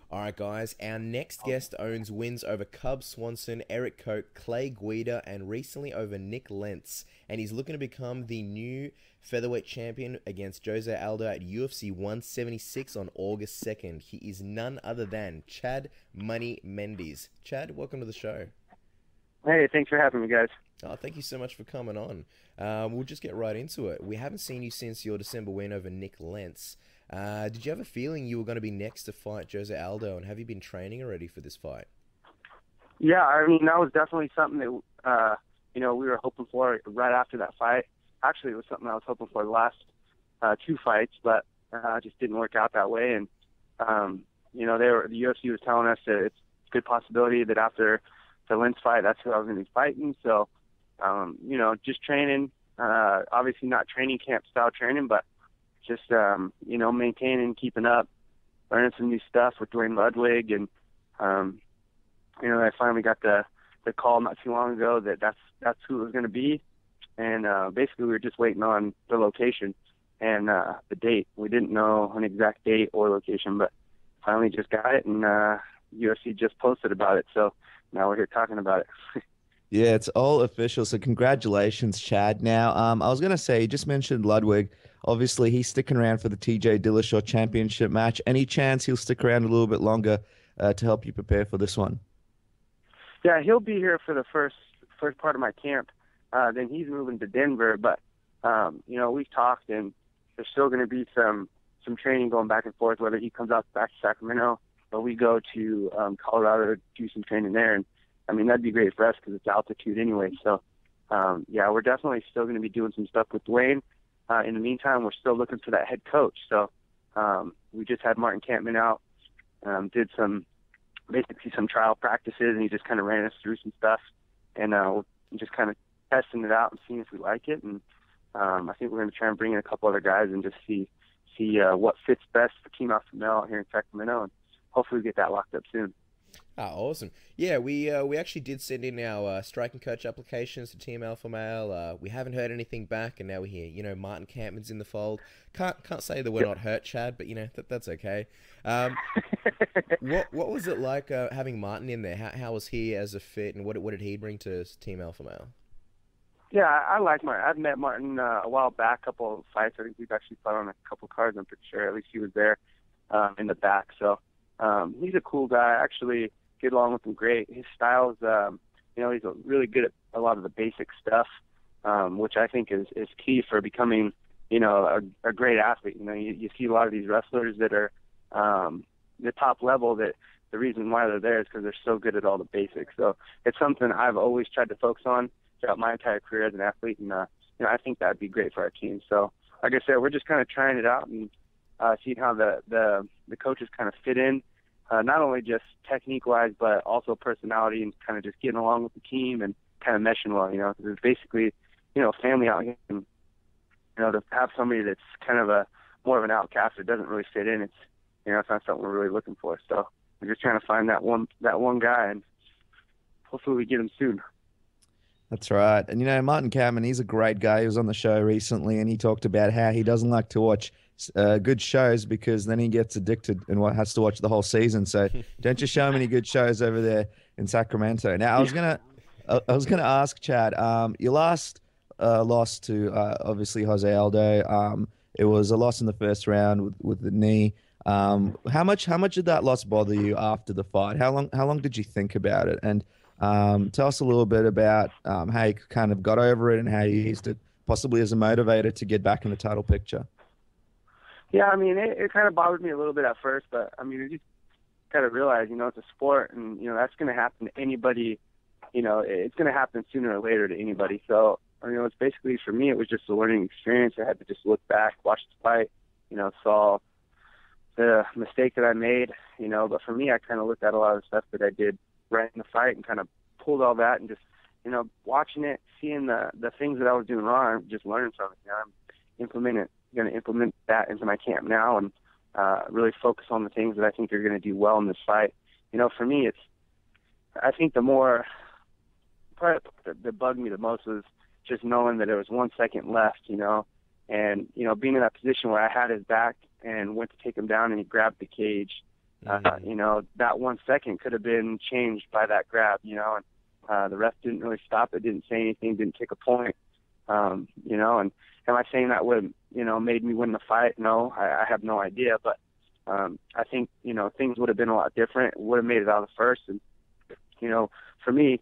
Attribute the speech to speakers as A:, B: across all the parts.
A: All right, guys. Our next guest owns wins over Cub Swanson, Eric Koch, Clay Guida, and recently over Nick Lentz. And he's looking to become the new featherweight champion against Jose Aldo at UFC 176 on August 2nd. He is none other than Chad Money Mendes. Chad, welcome to the show.
B: Hey, thanks for having me, guys.
A: Oh, thank you so much for coming on. We'll just get right into it. We haven't seen you since your December win over Nick Lentz. Did you have a feeling you were going to be next to fight Jose Aldo, and have you been training already for this fight?
B: Yeah, I mean, that was definitely something that, we were hoping for right after that fight. Actually, it was something I was hoping for the last two fights, but just didn't work out that way. And, the UFC was telling us that it's a good possibility that after the Lentz fight, that's who I was going to be fighting. So, just training, obviously not training camp style training, but just, maintaining, keeping up, learning some new stuff with Duane Ludwig. And, I finally got the call not too long ago that that's who it was going to be. And basically we were just waiting on the location and the date. We didn't know an exact date or location, but finally just got it, and UFC just posted about it. So now we're here talking about it.
C: Yeah, it's all official. So congratulations, Chad. Now, I was going to say, you just mentioned Ludwig. Obviously, he's sticking around for the TJ Dillashaw championship match. Any chance he'll stick around a little bit longer to help you prepare for this one?
B: Yeah, he'll be here for the first part of my camp. Then he's moving to Denver. But, we've talked, and there's still going to be some training going back and forth, whether he comes out back to Sacramento or we go to Colorado to do some training there. And I mean, that'd be great for us because it's altitude anyway. So, we're definitely still going to be doing some stuff with Duane. In the meantime, we're still looking for that head coach. So we just had Martin Kampmann out, did basically some trial practices, and he just kind of ran us through some stuff. And we're just kind of testing it out and seeing if we like it. And I think we're going to try and bring in a couple other guys and just see what fits best for Team Alpha Male out here in Sacramento. And hopefully we get that locked up soon.
A: Oh, awesome. Yeah, we actually did send in our striking coach applications to Team Alpha Male. We haven't heard anything back, and now we hear, Martin Kampmann's in the fold. Can't say that we're not hurt, Chad, but, that's okay. What was it like having Martin in there? How was he as a fit, and what did he bring to Team Alpha Male?
B: Yeah, I like Martin. I've met Martin a while back, a couple of fights. I think we've actually fought on a couple of cards, I'm pretty sure. At least he was there in the back. So he's a cool guy. Actually, get along with him great. His style's, he's really good at a lot of the basic stuff, which I think is key for becoming, a great athlete. You see a lot of these wrestlers that are the top level, that the reason why they're there is because they're so good at all the basics. So it's something I've always tried to focus on throughout my entire career as an athlete, and I think that'd be great for our team. So, like I said, we're just kind of trying it out and seeing how the coaches kind of fit in. Not only just technique-wise, but also personality, and kind of just getting along with the team and kind of meshing well, because it's basically, family out here. And, to have somebody that's kind of more of an outcast that doesn't really fit in, it's not something we're really looking for. So we're just trying to find that one guy, and hopefully we get him soon.
C: That's right. And, Martin Kampmann, he's a great guy. He was on the show recently, and he talked about how he doesn't like to watch good shows because then he gets addicted and has to watch the whole season. So don't just show him any good shows over there in Sacramento. Now, I was gonna ask Chad. Your last loss to obviously Jose Aldo. It was a loss in the first round with the knee. How much did that loss bother you after the fight? How long did you think about it? And tell us a little bit about how you kind of got over it and how you used it possibly as a motivator to get back in the title picture.
B: Yeah, I mean, it kind of bothered me a little bit at first, but I mean, I just kind of realized, it's a sport, and that's going to happen to anybody. It's going to happen sooner or later to anybody. So, it's basically, for me, it was just a learning experience. I had to just look back, watch the fight, saw the mistake that I made, But for me, I kind of looked at a lot of the stuff that I did right in the fight and kind of pulled all that and just, watching it, seeing the things that I was doing wrong, just learning from it. I'm going to implement that into my camp now and really focus on the things that I think are going to do well in this fight. For me, I think the part that bugged me the most was just knowing that there was 1 second left, and, being in that position where I had his back and went to take him down and he grabbed the cage You know, that 1 second could have been changed by that grab, you know, and the ref didn't really stop it, didn't say anything, didn't take a point, you know, and am I saying that would, you know, made me win the fight? No, I have no idea, but I think, you know, things would have been a lot different, would have made it out of the first, and, you know, for me,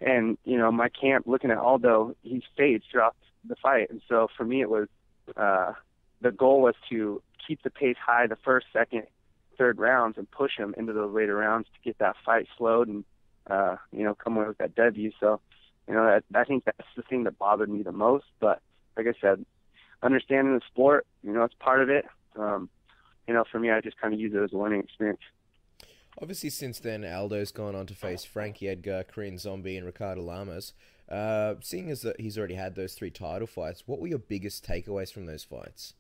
B: and, you know, my camp looking at Aldo, he stayed throughout the fight, and so for me it was, the goal was to keep the pace high the first, second, third rounds and push him into those later rounds to get that fight slowed and, you know, come away with that W. So, you know, I think that's the thing that bothered me the most. But like I said, understanding the sport, you know, it's part of it. You know, for me, I just kind of use it as a learning experience.
A: Obviously, since then, Aldo's gone on to face Frankie Edgar, Korean Zombie, and Ricardo Lamas. Seeing as that he's already had those 3 title fights, what were your biggest takeaways from those fights?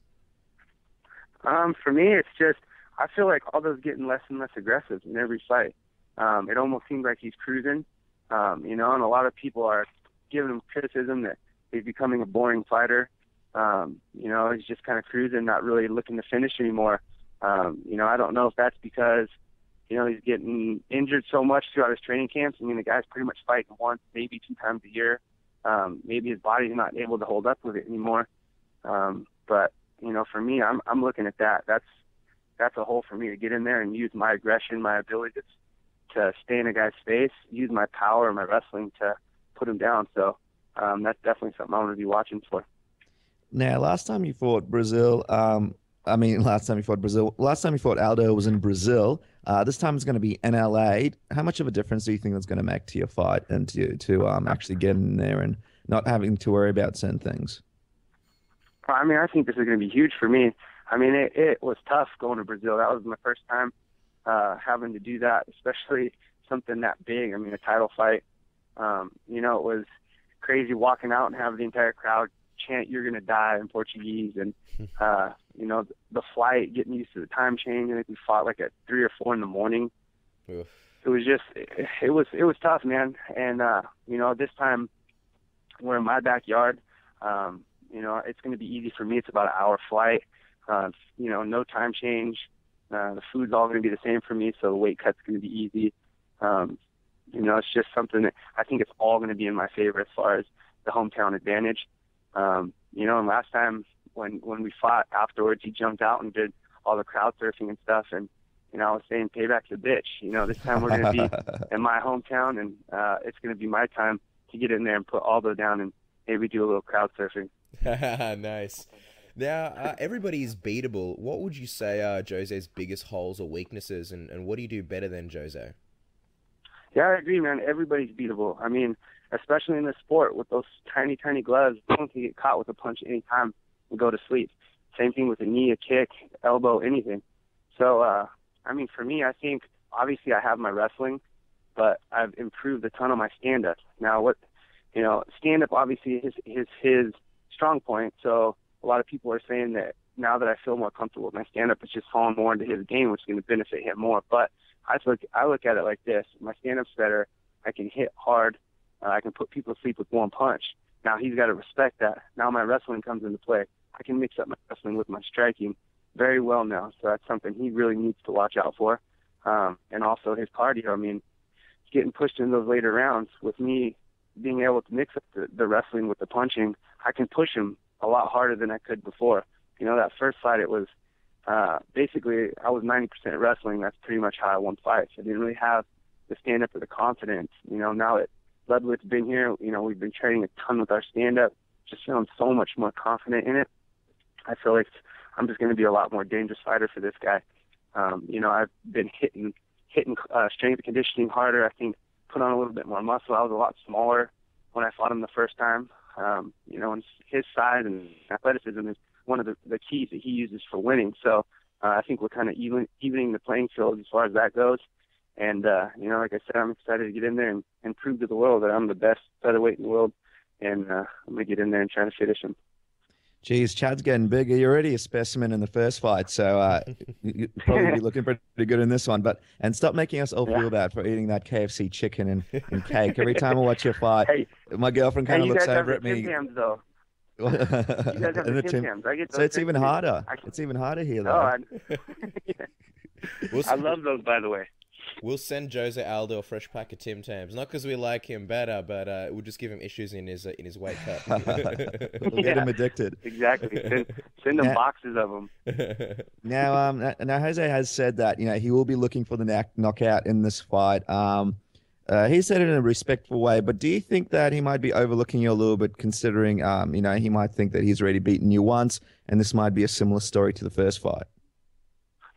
B: For me, it's just, I feel like Aldo's getting less and less aggressive in every fight. It almost seems like he's cruising, you know, and a lot of people are giving him criticism that he's becoming a boring fighter. You know, he's just kind of cruising, not really looking to finish anymore. You know, I don't know if that's because, you know, he's getting injured so much throughout his training camps. I mean, the guy's pretty much fighting once, maybe 2 times a year. Maybe his body's not able to hold up with it anymore. But, you know, for me, I'm looking at that. That's a hole for me to get in there and use my aggression, my ability to stay in a guy's face, use my power, my wrestling to put him down. So that's definitely something I'm going to be watching for.
C: Now, last time you fought Aldo was in Brazil. This time it's going to be in LA. How much of a difference do you think that's going to make to your fight and to actually get in there and not having to worry about certain things?
B: I mean, I think this is going to be huge for me. I mean, it was tough going to Brazil. That was my first time having to do that, especially something that big. I mean, a title fight. You know, it was crazy walking out and having the entire crowd chant, "You're going to die" in Portuguese. And, you know, the flight, getting used to the time change. I think we fought like at 3 or 4 in the morning. Oof. It was just, it was tough, man. And, you know, this time we're in my backyard. You know, it's going to be easy for me. It's about an hour flight. You know, no time change. The food's all going to be the same for me, so the weight cut's going to be easy. You know, it's just something that I think it's all going to be in my favor as far as the hometown advantage. You know, and last time when we fought afterwards, he jumped out and did all the crowd surfing and stuff, and, you know, I was saying payback's a bitch. You know, this time we're going to be in my hometown, and it's going to be my time to get in there and put Aldo down and maybe do a little crowd surfing.
A: Nice. Now, everybody's beatable. What would you say are Jose's biggest holes or weaknesses, and what do you do better than Jose?
B: Yeah, I agree, man. Everybody's beatable. I mean, especially in this sport with those tiny, tiny gloves, no one can get caught with a punch any time and go to sleep. Same thing with a knee, a kick, elbow, anything. So, I mean, for me, I think obviously I have my wrestling, but I've improved a ton on my stand-up. Now, you know, stand-up obviously is his strong point, so a lot of people are saying that now that I feel more comfortable with my stand-up, it's just falling more into his game, which is going to benefit him more. But I look at it like this. My stand-up's better. I can hit hard. I can put people to sleep with one punch. Now he's got to respect that. Now my wrestling comes into play. I can mix up my wrestling with my striking very well now. So that's something he really needs to watch out for. And also his cardio. I mean, getting pushed in those later rounds with me being able to mix up the wrestling with the punching, I can push him a lot harder than I could before. You know, that first fight, it was basically I was 90% wrestling. That's pretty much how I won fights. I didn't really have the stand-up or the confidence. You know, now that Ludwig's been here, you know, we've been training a ton with our stand-up, just feeling so much more confident in it. I feel like I'm just going to be a lot more dangerous fighter for this guy. You know, I've been hitting strength and conditioning harder. I think put on a little bit more muscle. I was a lot smaller when I fought him the first time. You know, and his size and athleticism is one of the keys that he uses for winning. So I think we're kind of evening the playing field as far as that goes. And, you know, like I said, I'm excited to get in there and prove to the world that I'm the best featherweight in the world. And I'm going to get in there and try to finish him.
C: Geez, Chad's getting bigger. You're already a specimen in the first fight, so you'll probably be looking pretty good in this one. And stop making us all feel bad for eating that KFC chicken and cake. Every time I watch your fight, my girlfriend kind of looks over at me.
B: Tim Tams, though. You guys have the Tim Tams. I get those.
C: So it's even harder. It's even harder here, though.
B: Oh,
A: We'll,
B: I love those, by the way.
A: We'll send Jose Aldo a fresh pack of Tim Tams, not because we like him better, but we'll just give him issues in his weight cut.
C: We'll get him addicted.
B: Exactly. Send him boxes of them.
C: Now Jose has said that he will be looking for the knockout in this fight. He said it in a respectful way, but do you think that he might be overlooking you a little bit, considering he might think that he's already beaten you once, and this might be a similar story to the first fight?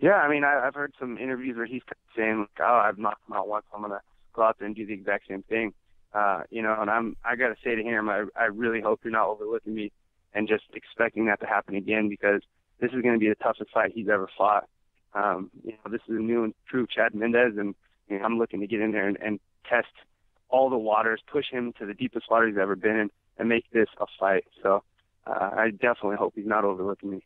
B: Yeah, I mean, I've heard some interviews where he's saying, like, "Oh, I've knocked him out once. I'm gonna go out there and do the exact same thing." And I gotta say to him, I really hope you're not overlooking me and just expecting that to happen again, because this is going to be the toughest fight he's ever fought. This is a new and true Chad Mendes, and I'm looking to get in there and test all the waters, push him to the deepest water he's ever been in, and make this a fight. So I definitely hope he's not overlooking me.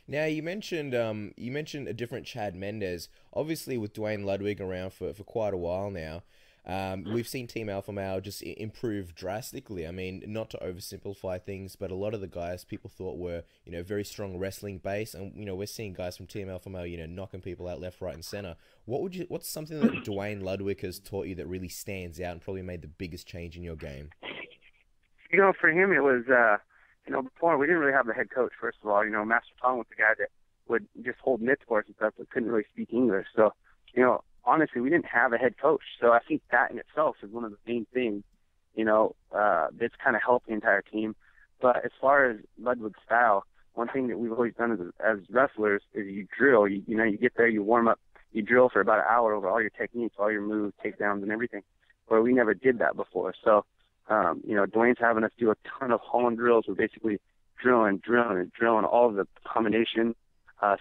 A: Now, you mentioned a different Chad Mendes. Obviously, with Duane Ludwig around for quite a while now, we've seen Team Alpha Male just improve drastically. I mean, not to oversimplify things, but a lot of the guys people thought were, very strong wrestling base, and we're seeing guys from Team Alpha Male, knocking people out left, right, and center. What's something that Duane Ludwig has taught you that really stands out and probably made the biggest change in your game?
B: For him, it was. Before we didn't really have the head coach, first of all. Master Tom was the guy that would just hold mitts for us and stuff, but couldn't really speak English. So, honestly, we didn't have a head coach. So I think that in itself is one of the main things, that's kind of helped the entire team. But as far as Ludwig's style, one thing that we've always done as wrestlers is you drill. You get there, you warm up, you drill for about an hour over all your techniques, all your moves, takedowns, and everything, where we never did that before. So, Duane's having us do a ton of Holland drills. We're basically drilling all of the combinations,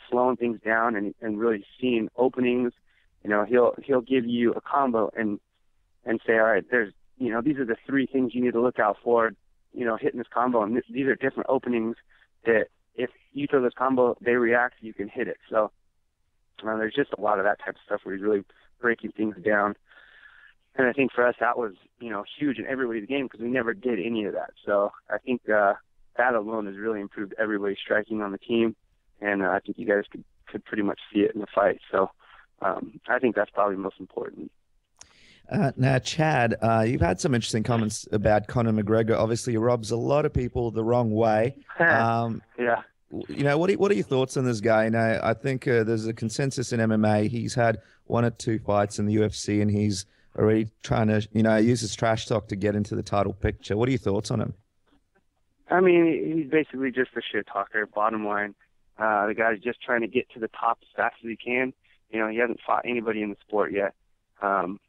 B: slowing things down and really seeing openings. He'll give you a combo and say, all right, there's, these are the three things you need to look out for, hitting this combo. And these are different openings that if you throw this combo, they react, you can hit it. So there's just a lot of that type of stuff where he's really breaking things down. And I think for us, that was, huge in everybody's game because we never did any of that. So I think that alone has really improved everybody's striking on the team. And I think you guys could pretty much see it in the fight. So I think that's probably most important.
C: Now, Chad, you've had some interesting comments about Conor McGregor. Obviously, he robs a lot of people the wrong way.
B: Yeah.
C: What are your thoughts on this guy? I think there's a consensus in MMA. He's had 1 or 2 fights in the UFC, and he's already trying to, use his trash talk to get into the title picture. What are your thoughts on him?
B: I mean, he's basically just a shit talker, bottom line. The guy's just trying to get to the top as fast as he can. He hasn't fought anybody in the sport yet. And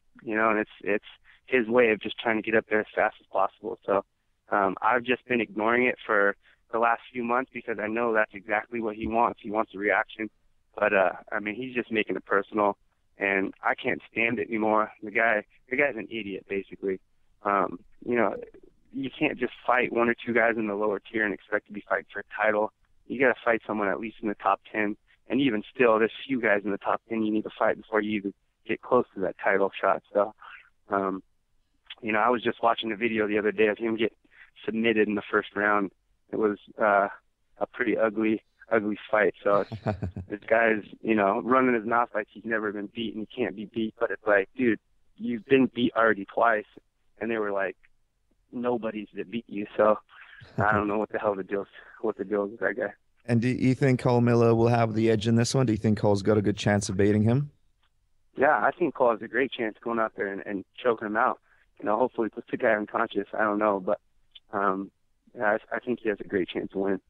B: it's his way of just trying to get up there as fast as possible. So I've just been ignoring it for the last few months because I know that's exactly what he wants. He wants a reaction. But, he's just making it personal. And I can't stand it anymore. The guy's an idiot, basically. You can't just fight 1 or 2 guys in the lower tier and expect to be fighting for a title. You got to fight someone at least in the top 10. And even still, there's few guys in the top 10 you need to fight before you even get close to that title shot. So, I was just watching a video the other day of him get submitted in the first round. It was a pretty ugly fight. So this guy's, running his mouth like he's never been beat and he can't be beat. But it's like, dude, you've been beat already twice. And they were like, nobody's that beat you. So I don't know what the deal is with that guy.
C: And do you think Cole Miller will have the edge in this one? Do you think Cole's got a good chance of beating him?
B: Yeah, I think Cole has a great chance going out there and choking him out. Hopefully puts the guy unconscious. I don't know. But I think he has a great chance to win.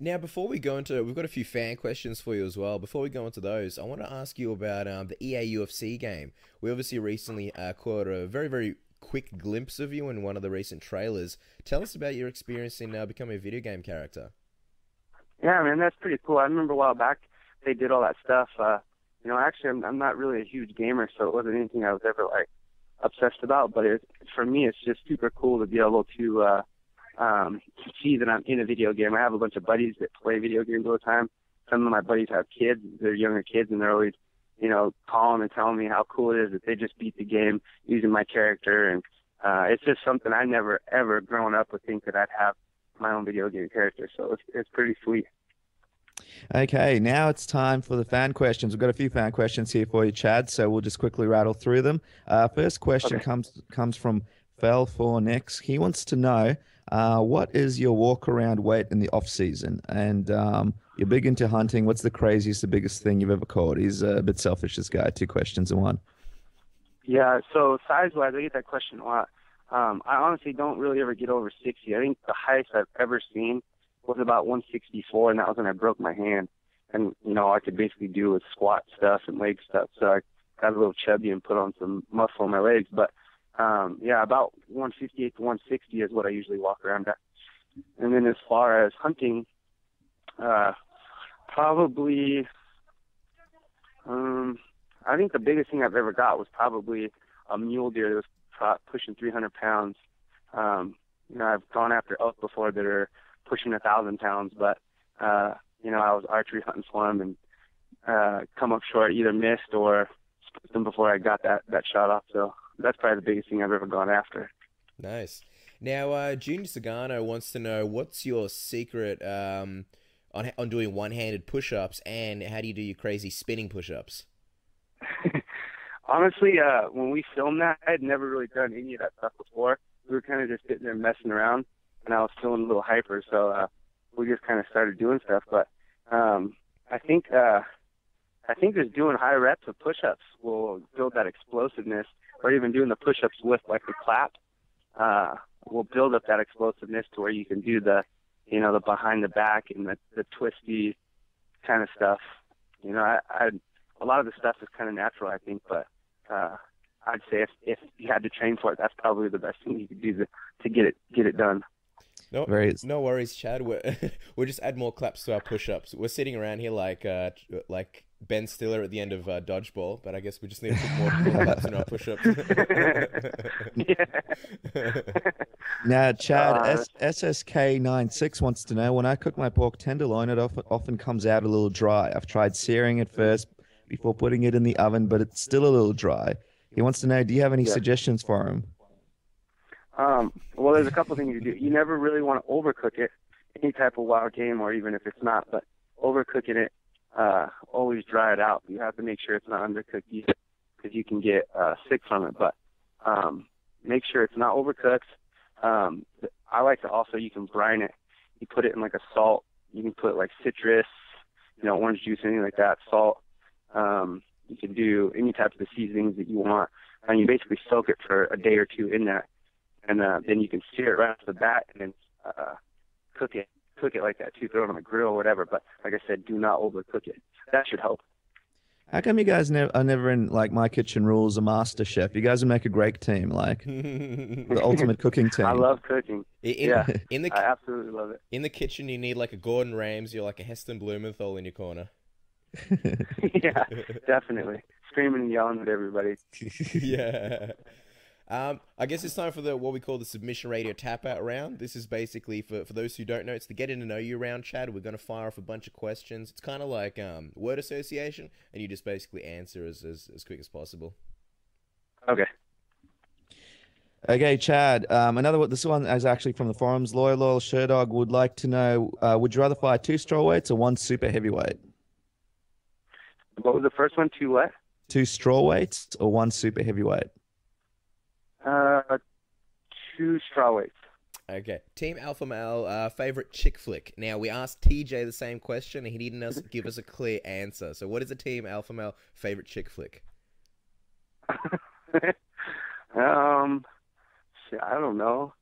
A: Now, before we go into, we've got a few fan questions for you as well. Before we go into those, I want to ask you about the EA UFC game. We obviously recently caught a very, very quick glimpse of you in one of the recent trailers. Tell us about your experience in becoming a video game character.
B: Yeah, man, that's pretty cool. I remember a while back they did all that stuff. Actually, I'm not really a huge gamer, so it wasn't anything I was ever obsessed about. But for me, it's just super cool to be able to see that I'm in a video game. I have a bunch of buddies that play video games all the time. Some of my buddies have kids. They're younger kids, and they're always, calling and telling me how cool it is that they just beat the game using my character. And it's just something I never, ever growing up would think that I'd have my own video game character. So it's pretty sweet.
C: Okay, now it's time for the fan questions. We've got a few fan questions here for you, Chad, so we'll just quickly rattle through them. First question
B: Okay.
C: comes from Fell for Next. He wants to know what is your walk around weight in the off season, and you're big into hunting. What's the craziest, the biggest thing you've ever caught? He's a bit selfish, this guy. Two questions in one.
B: Yeah, so size-wise, I get that question a lot. I honestly don't really ever get over 60. I think the highest I've ever seen was about 164, and that was when I broke my hand. And, all I could basically do was squat stuff and leg stuff. So I got a little chubby and put on some muscle on my legs. But, yeah, about 158 to 160 is what I usually walk around at. And then as far as hunting, probably, I think the biggest thing I've ever got was probably a mule deer that was pushing 300 pounds. I've gone after elk before that are pushing 1,000 pounds, but I was archery hunting for them and come up short, either missed or spooked them before I got that shot off. So that's probably the biggest thing I've ever gone after.
A: Nice. Now, Junior Sagano wants to know what's your secret on doing one-handed push-ups, and how do you do your crazy spinning push-ups?
B: Honestly, when we filmed that, I had never really done any of that stuff before. We were kind of just sitting there messing around, and I was feeling a little hyper, so we just kind of started doing stuff. But I think just doing high reps of push-ups will build that explosiveness, or even doing the push-ups with like the clap will build up that explosiveness to where you can do the behind the back and the twisty kind of stuff. A lot of the stuff is kind of natural, I think, but I'd say if you had to train for it, that's probably the best thing you could do to get it done.
A: No worries, Chad. We'll just add more claps to our push-ups. We're sitting around here like Ben Stiller at the end of Dodgeball, but I guess we just need to put more claps in our push-ups.
C: Now, Chad, SSK96 wants to know, when I cook my pork tenderloin, it often comes out a little dry. I've tried searing it first before putting it in the oven, but it's still a little dry. He wants to know, do you have any suggestions for him?
B: Well, there's a couple things you do. You never really want to overcook it, any type of wild game, or even if it's not, but overcooking it, always dry it out. You have to make sure it's not undercooked either, because you can get sick from it. But make sure it's not overcooked. I like to also, you can brine it. You put it in like a salt. You can put like citrus, orange juice, anything like that, salt. You can do any type of the seasonings that you want, and you basically soak it for a day or two in that, and then you can sear it right off the bat, and then cook it like that too. Throw it on the grill or whatever. But like I said, do not overcook it. That should help.
C: How come you guys are never in like My Kitchen Rules or Master Chef? You guys would make a great team, like the ultimate cooking team.
B: I love cooking. I absolutely love it.
A: In the kitchen, you need like a Gordon Ramsay or like a Heston Blumenthal in your corner.
B: Yeah, definitely. Screaming and yelling at everybody.
A: Yeah. I guess it's time for what we call the Submission Radio Tap Out round. This is basically, for those who don't know, it's the Getting to Know You round, Chad. We're going to fire off a bunch of questions. It's kind of like word association, and you just basically answer as quick as possible.
C: Okay, Chad. This one is actually from the forums. Loyal Sherdog would like to know, would you rather fight 2 strawweights or 1 super heavyweight?
B: What was the first one? 2 what?
C: 2 strawweights or 1 super heavyweight?
B: 2 strawweights.
A: Okay. Team Alpha Male, favorite chick flick. Now, we asked TJ the same question, and he didn't give us a clear answer. So what is a Team Alpha Male favorite chick flick?
B: I don't know.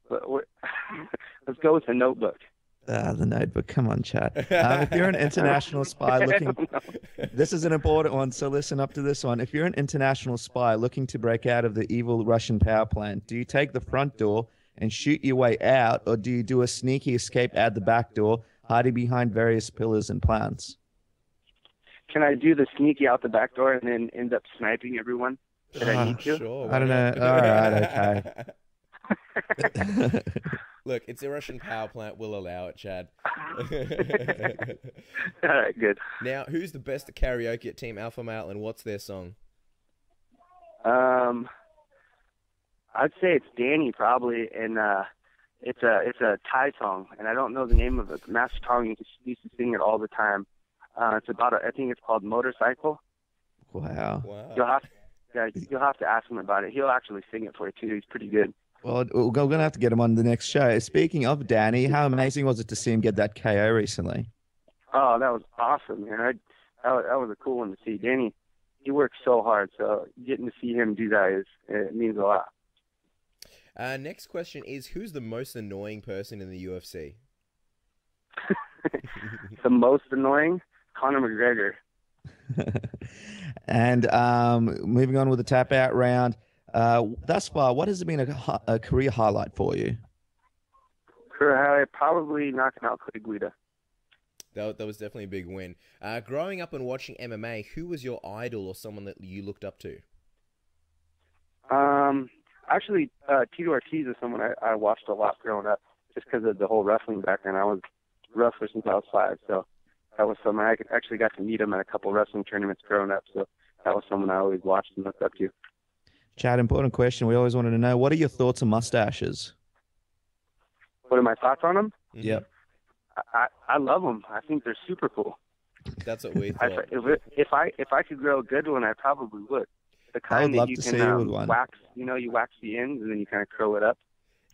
B: But let's go with The Notebook.
C: The Notebook. Come on, Chad. If you're an international spy looking... This is an important one, so listen up to this one. If you're an international spy looking to break out of the evil Russian power plant, do you take the front door and shoot your way out, or do you do a sneaky escape out the back door, hiding behind various pillars and plants?
B: Can I do the sneaky out the back door and then end up sniping everyone that I need to?
A: Sure.
C: I don't know. All right, okay.
A: Look, it's a Russian power plant. We'll allow it, Chad.
B: All right, good.
A: Now, who's the best at karaoke at Team Alpha Male, and what's their song?
B: I'd say it's Danny probably, and it's a Thai song, and I don't know the name of it. Master Tong used to sing it all the time. It's about I think it's called Motorcycle.
C: Wow.
B: You'll have to ask him about it. He'll actually sing it for you too. He's pretty good.
C: Well, we're going to have to get him on the next show. Speaking of Danny, how amazing was it to see him get that KO recently?
B: Oh, that was awesome, man. That was a cool one to see. Danny, he works so hard, so getting to see him do that it means a lot.
A: Next question is, who's the most annoying person in the UFC?
B: The most annoying? Conor McGregor.
C: And moving on with the tap out round, thus far, what has been a career highlight for you?
B: Career highlight, probably knocking out Clay Guida.
A: That was definitely a big win. Growing up and watching MMA, who was your idol or someone that you looked up to?
B: Actually, Tito Ortiz is someone I watched a lot growing up, just because of the whole wrestling background. I was a wrestler since I was 5, so that was someone I actually got to meet him at a couple wrestling tournaments growing up. So that was someone I always watched and looked up to.
C: Chad, important question. We always wanted to know, what are your thoughts on mustaches?
B: What are my thoughts on them?
C: Yep.
B: I love them. I think they're super cool.
A: That's what we thought.
B: If I could grow a good one, I probably would. The
C: I would
B: kind
C: love
B: that you
C: to
B: can
C: see you with one.
B: wax. You wax the ends and then you kind of curl it up.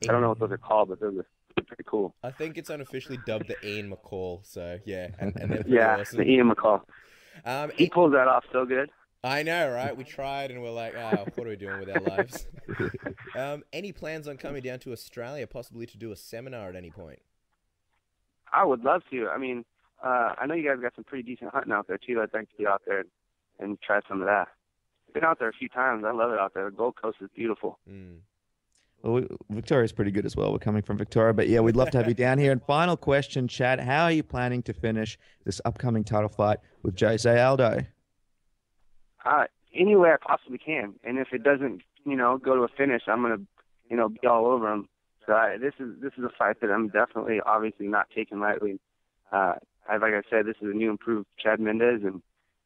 B: I don't know what those are called, but those are pretty cool.
A: I think it's unofficially dubbed the Ian McCall. So yeah, and they're pretty
B: Yeah,
A: awesome.
B: the Ian McCall. He pulls that off so good.
A: I know, right? We tried and we're like, what are we doing with our lives? Any plans on coming down to Australia, possibly to do a seminar at any point?
B: I would love to. I mean, I know you guys got some pretty decent hunting out there too. I'd like to get out there and try some of that. Been out there a few times. I love it out there. The Gold Coast is beautiful.
C: Well, Victoria's pretty good as well. We're coming from Victoria, but yeah, we'd love to have you down here. And final question, Chad, how are you planning to finish this upcoming title fight with Jose Aldo?
B: Any way I possibly can. And if it doesn't, go to a finish, I'm gonna, be all over him. So this is a fight that I'm definitely, obviously, not taking lightly. Like I said, this is a new, improved Chad Mendes, and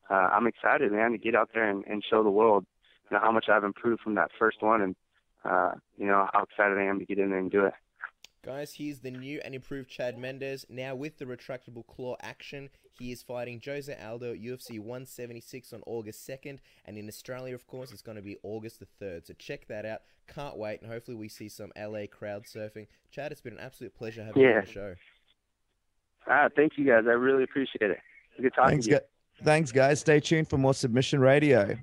B: I'm excited, man, to get out there and show the world, how much I've improved from that first one, and how excited I am to get in there and do it.
A: Guys, here's the new and improved Chad Mendes. Now with the retractable claw action, he is fighting Jose Aldo at UFC 176 on August 2nd. And in Australia, of course, it's going to be August the 3rd. So check that out. Can't wait. And hopefully we see some LA crowd surfing. Chad, it's been an absolute pleasure having you on the show.
B: Thank you, guys. I really appreciate it. Good talking to you.
C: Thanks, guys. Stay tuned for more Submission Radio.